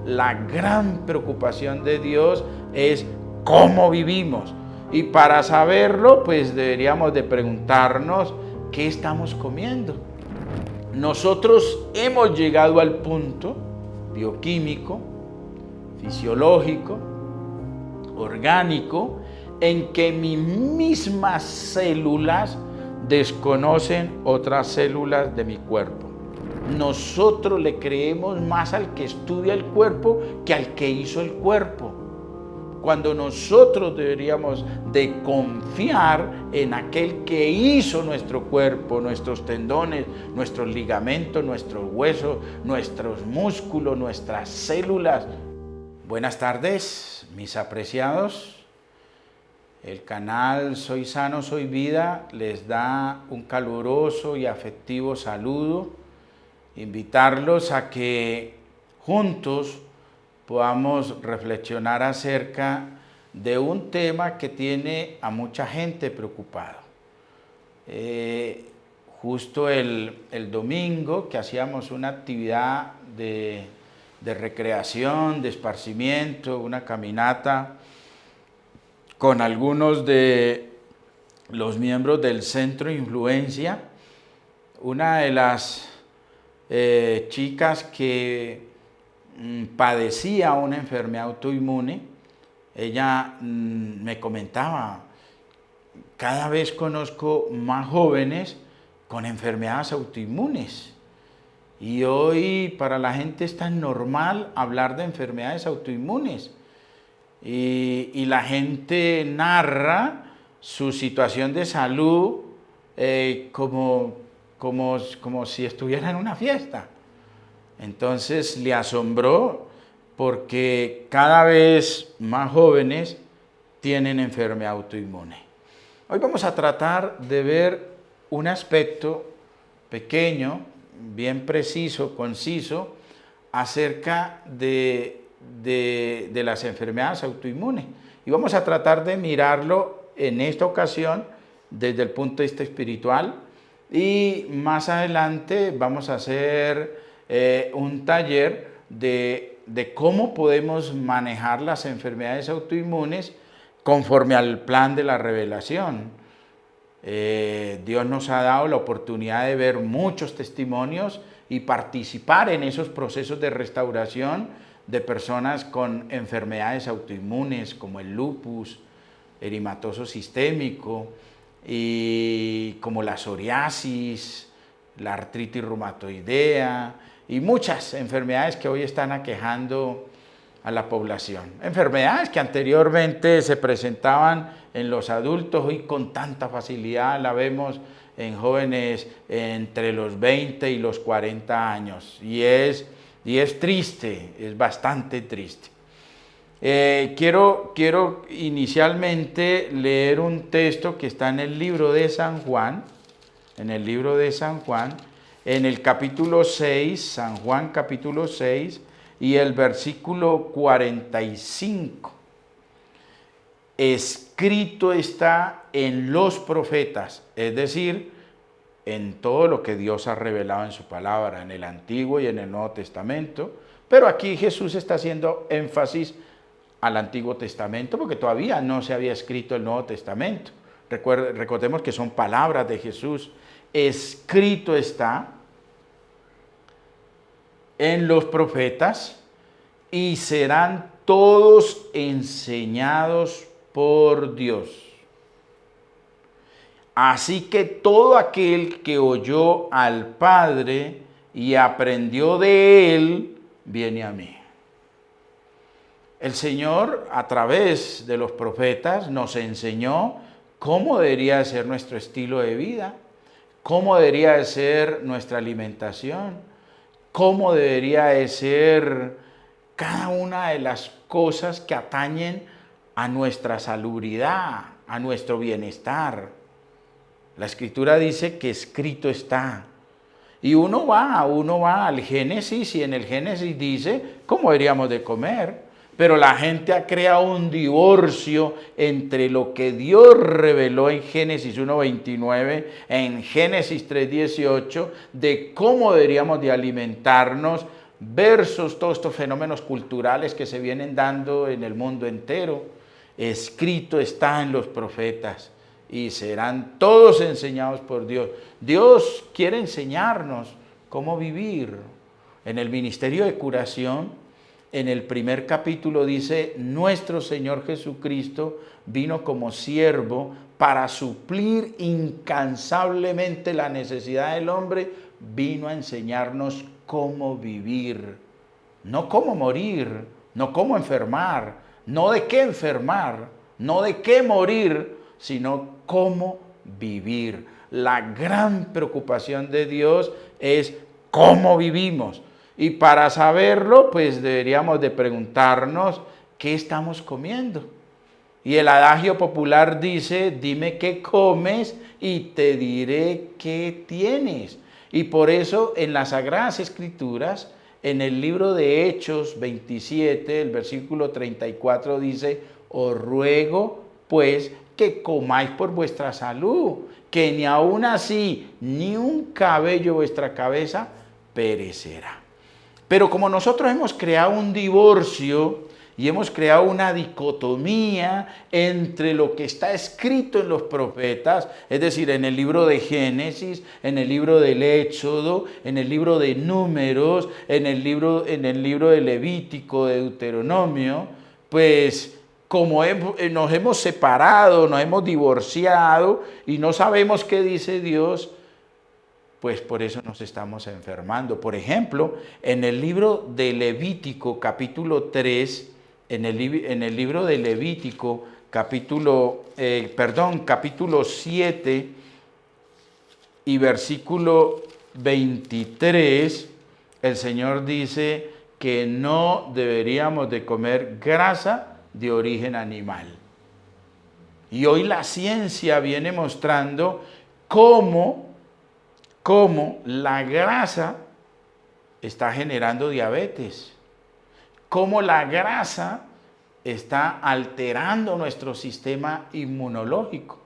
la gran preocupación de Dios es cómo vivimos. Y para saberlo, pues deberíamos de preguntarnos qué estamos comiendo. Nosotros hemos llegado al punto bioquímico, fisiológico, orgánico, en que mis mismas células desconocen otras células de mi cuerpo. Nosotros le creemos más al que estudia el cuerpo que al que hizo el cuerpo, cuando nosotros deberíamos de confiar en aquel que hizo nuestro cuerpo, nuestros tendones, nuestros ligamentos, nuestros huesos, nuestros músculos, nuestras células. Buenas tardes, mis apreciados. El canal Soy Sano, Soy Vida les da un caluroso y afectivo saludo. Invitarlos a que juntos podamos reflexionar acerca de un tema que tiene a mucha gente preocupado. Justo el domingo que hacíamos una actividad de recreación, de esparcimiento, una caminata con algunos de los miembros del Centro de Influencia, una de las chicas que padecía una enfermedad autoinmune, ella me comentaba, cada vez conozco más jóvenes con enfermedades autoinmunes. Y hoy para la gente es tan normal hablar de enfermedades autoinmunes. Y la gente narra su situación de salud como si estuviera en una fiesta. Entonces le asombró porque cada vez más jóvenes tienen enfermedad autoinmune. Hoy vamos a tratar de ver un aspecto pequeño, bien preciso, conciso, acerca de las enfermedades autoinmunes. Y vamos a tratar de mirarlo en esta ocasión desde el punto de vista espiritual, y más adelante vamos a hacer un taller de cómo podemos manejar las enfermedades autoinmunes conforme al plan de la revelación. Dios nos ha dado la oportunidad de ver muchos testimonios y participar en esos procesos de restauración de personas con enfermedades autoinmunes como el lupus eritematoso sistémico, y como la psoriasis, la artritis reumatoidea y muchas enfermedades que hoy están aquejando a la población. Enfermedades que anteriormente se presentaban en los adultos, hoy con tanta facilidad la vemos en jóvenes entre los 20 y los 40 años. Y es triste, es bastante triste. Quiero inicialmente leer un texto que está en el libro de San Juan, en el capítulo 6, San Juan capítulo 6, y el versículo 45. Escrito está en los profetas, es decir, en todo lo que Dios ha revelado en su palabra, en el Antiguo y en el Nuevo Testamento, pero aquí Jesús está haciendo énfasis al Antiguo Testamento porque todavía no se había escrito el Nuevo Testamento. Recordemos que son palabras de Jesús. Escrito está en los profetas y serán todos enseñados por Dios. Así que todo aquel que oyó al Padre y aprendió de Él, viene a mí. El Señor, a través de los profetas, nos enseñó cómo debería ser nuestro estilo de vida, cómo debería ser nuestra alimentación, cómo debería ser cada una de las cosas que atañen a nuestra salubridad, a nuestro bienestar. La Escritura dice que escrito está. Y uno va al Génesis, y en el Génesis dice cómo deberíamos de comer. Pero la gente ha creado un divorcio entre lo que Dios reveló en Génesis 1:29, en Génesis 3:18, de cómo deberíamos de alimentarnos versus todos estos fenómenos culturales que se vienen dando en el mundo entero. Escrito está en los profetas y serán todos enseñados por Dios. Dios quiere enseñarnos cómo vivir. En el ministerio de curación, en el primer capítulo dice, nuestro Señor Jesucristo vino como siervo para suplir incansablemente la necesidad del hombre, vino a enseñarnos cómo vivir, no cómo morir, no cómo enfermar, no de qué enfermar, no de qué morir, sino cómo vivir. La gran preocupación de Dios es cómo vivimos. Y para saberlo, pues deberíamos de preguntarnos qué estamos comiendo. Y el adagio popular dice, dime qué comes y te diré qué tienes. Y por eso en las Sagradas Escrituras, en el libro de Hechos 27, el versículo 34 dice, os ruego pues que comáis por vuestra salud, que ni aun así ni un cabello de vuestra cabeza perecerá. Pero como nosotros hemos creado un divorcio y hemos creado una dicotomía entre lo que está escrito en los profetas, es decir, en el libro de Génesis, en el libro del Éxodo, en el libro de Números, en el libro de Levítico, de Deuteronomio, pues como nos hemos separado, nos hemos divorciado y no sabemos qué dice Dios, pues por eso nos estamos enfermando. Por ejemplo, en el libro de Levítico, capítulo 3, en el libro de Levítico, capítulo 7 y versículo 23, el Señor dice que no deberíamos de comer grasa de origen animal. Y hoy la ciencia viene mostrando cómo la grasa está generando diabetes, cómo la grasa está alterando nuestro sistema inmunológico.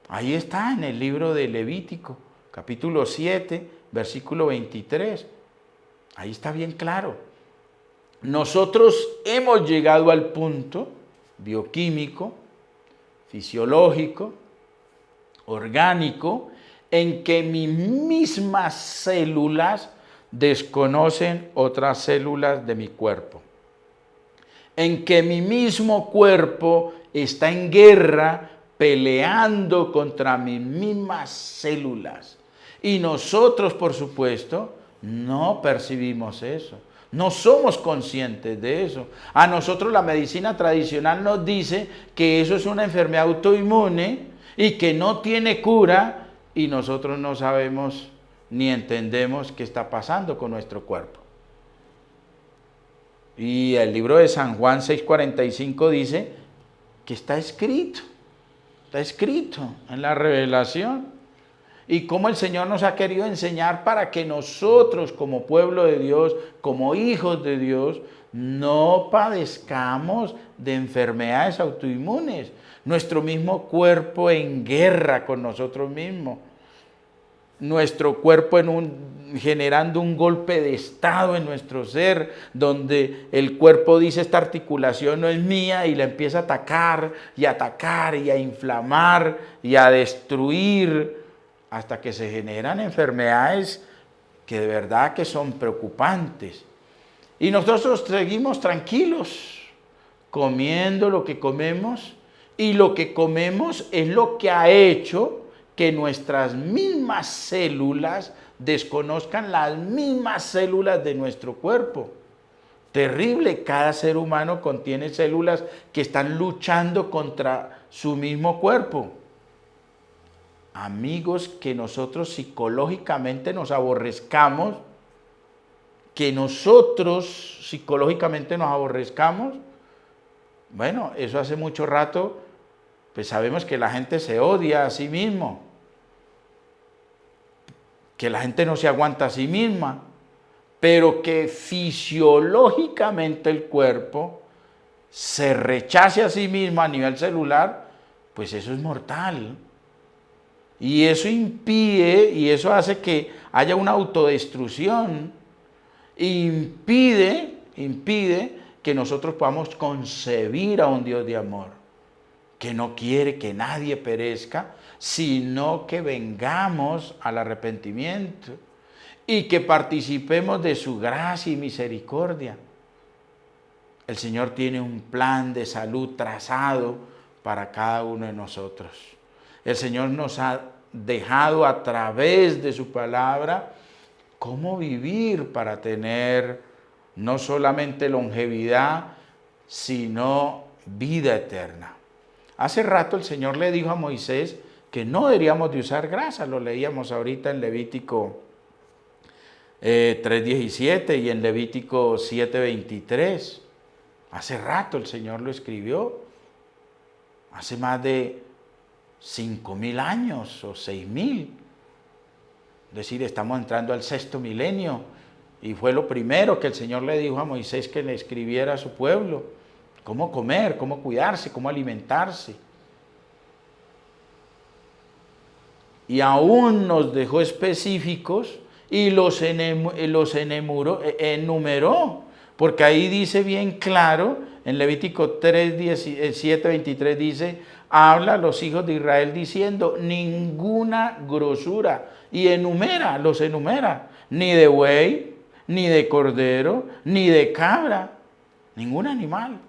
Ahí está en el libro de Levítico, capítulo 7, versículo 23. Ahí está bien claro. Nosotros hemos llegado al punto bioquímico, fisiológico, orgánico, en que mis mismas células desconocen otras células de mi cuerpo. En que mi mismo cuerpo está en guerra peleando contra mis mismas células. Y nosotros, por supuesto, no percibimos eso. No somos conscientes de eso. A nosotros la medicina tradicional nos dice que eso es una enfermedad autoinmune y que no tiene cura, y nosotros no sabemos ni entendemos qué está pasando con nuestro cuerpo. Y el libro de San Juan 6:45 dice que está escrito en la revelación. Y cómo el Señor nos ha querido enseñar para que nosotros como pueblo de Dios, como hijos de Dios, no padezcamos de enfermedades autoinmunes. Nuestro mismo cuerpo en guerra con nosotros mismos. Nuestro cuerpo generando un golpe de estado en nuestro ser, donde el cuerpo dice esta articulación no es mía y la empieza a atacar y a inflamar y a destruir hasta que se generan enfermedades que de verdad que son preocupantes. Y nosotros seguimos tranquilos, comiendo lo que comemos, y lo que comemos es lo que ha hecho que nuestras mismas células desconozcan las mismas células de nuestro cuerpo. Terrible, cada ser humano contiene células que están luchando contra su mismo cuerpo. Amigos, que nosotros psicológicamente nos aborrezcamos, bueno, eso hace mucho rato, pues sabemos que la gente se odia a sí mismo, que la gente no se aguanta a sí misma, pero que fisiológicamente el cuerpo se rechace a sí mismo a nivel celular, pues eso es mortal. Y eso impide y eso hace que haya una autodestrucción impide que nosotros podamos concebir a un Dios de amor, que no quiere que nadie perezca, sino que vengamos al arrepentimiento y que participemos de su gracia y misericordia. El Señor tiene un plan de salud trazado para cada uno de nosotros. El Señor nos ha dejado a través de su palabra cómo vivir para tener no solamente longevidad, sino vida eterna. Hace rato el Señor le dijo a Moisés que no deberíamos de usar grasa, lo leíamos ahorita en Levítico 3:17 y en Levítico 7:23. Hace rato el Señor lo escribió, hace más de 5.000 años o 6.000. Es decir, estamos entrando al 6.º milenio y fue lo primero que el Señor le dijo a Moisés que le escribiera a su pueblo. Cómo comer, cómo cuidarse, cómo alimentarse. Y aún nos dejó específicos y los enumeró. Porque ahí dice bien claro, en Levítico 7:23 dice, habla a los hijos de Israel diciendo, ninguna grosura. Y los enumera, ni de buey, ni de cordero, ni de cabra, ningún animal.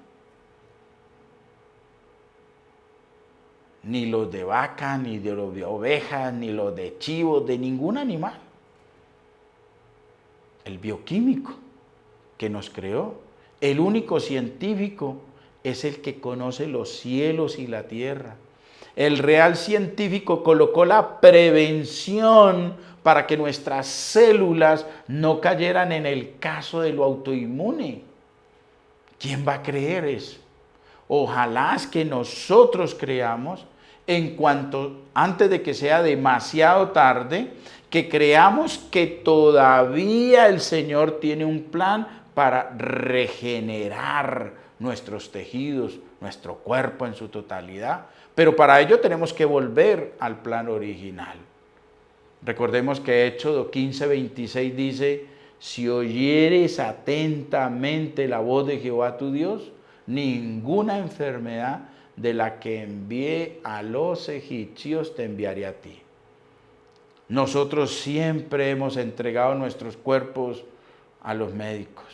Ni los de vaca, ni de los de ovejas, ni los de chivos, de ningún animal. El bioquímico que nos creó, el único científico, es el que conoce los cielos y la tierra. El real científico colocó la prevención para que nuestras células no cayeran en el caso de lo autoinmune. ¿Quién va a creer eso? Ojalá es que nosotros creamos antes de que sea demasiado tarde, que creamos que todavía el Señor tiene un plan para regenerar nuestros tejidos, nuestro cuerpo en su totalidad. Pero para ello tenemos que volver al plan original. Recordemos que Éxodo 15:26 dice, si oyeres atentamente la voz de Jehová tu Dios, ninguna enfermedad de la que envié a los egipcios te enviaré a ti. Nosotros siempre hemos entregado nuestros cuerpos a los médicos.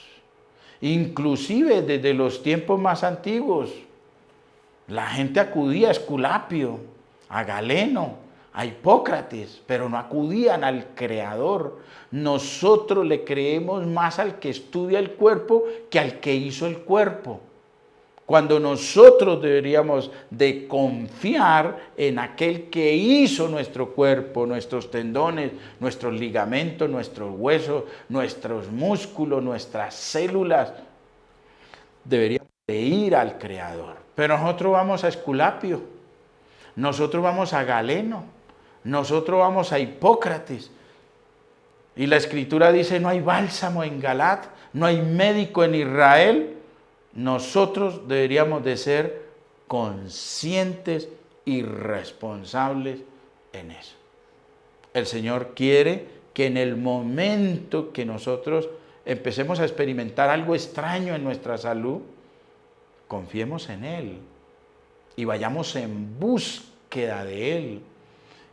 Inclusive desde los tiempos más antiguos, la gente acudía a Esculapio, a Galeno, a Hipócrates, pero no acudían al Creador. Nosotros le creemos más al que estudia el cuerpo que al que hizo el cuerpo. Cuando nosotros deberíamos de confiar en aquel que hizo nuestro cuerpo, nuestros tendones, nuestros ligamentos, nuestros huesos, nuestros músculos, nuestras células. Deberíamos de ir al Creador. Pero nosotros vamos a Esculapio, nosotros vamos a Galeno, nosotros vamos a Hipócrates. Y la Escritura dice, no hay bálsamo en Galat, no hay médico en Israel. Nosotros deberíamos de ser conscientes y responsables en eso. El Señor quiere que en el momento que nosotros empecemos a experimentar algo extraño en nuestra salud, confiemos en Él y vayamos en búsqueda de Él.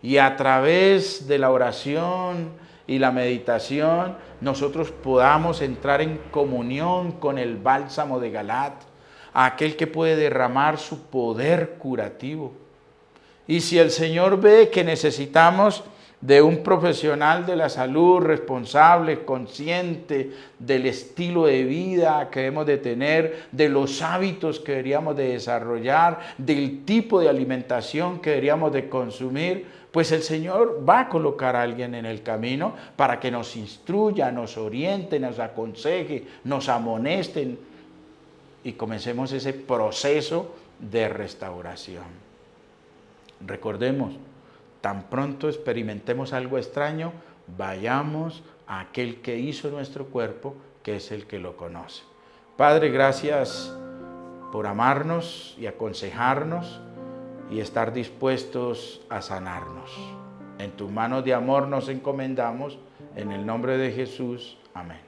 Y a través de la oración y la meditación, nosotros podamos entrar en comunión con el bálsamo de Galat, aquel que puede derramar su poder curativo. Y si el Señor ve que necesitamos de un profesional de la salud responsable, consciente del estilo de vida que debemos de tener, de los hábitos que deberíamos de desarrollar, del tipo de alimentación que deberíamos de consumir, pues el Señor va a colocar a alguien en el camino para que nos instruya, nos oriente, nos aconseje, nos amoneste y comencemos ese proceso de restauración. Recordemos, tan pronto experimentemos algo extraño, vayamos a aquel que hizo nuestro cuerpo, que es el que lo conoce. Padre, gracias por amarnos y aconsejarnos y estar dispuestos a sanarnos. En tus manos de amor nos encomendamos, en el nombre de Jesús. Amén.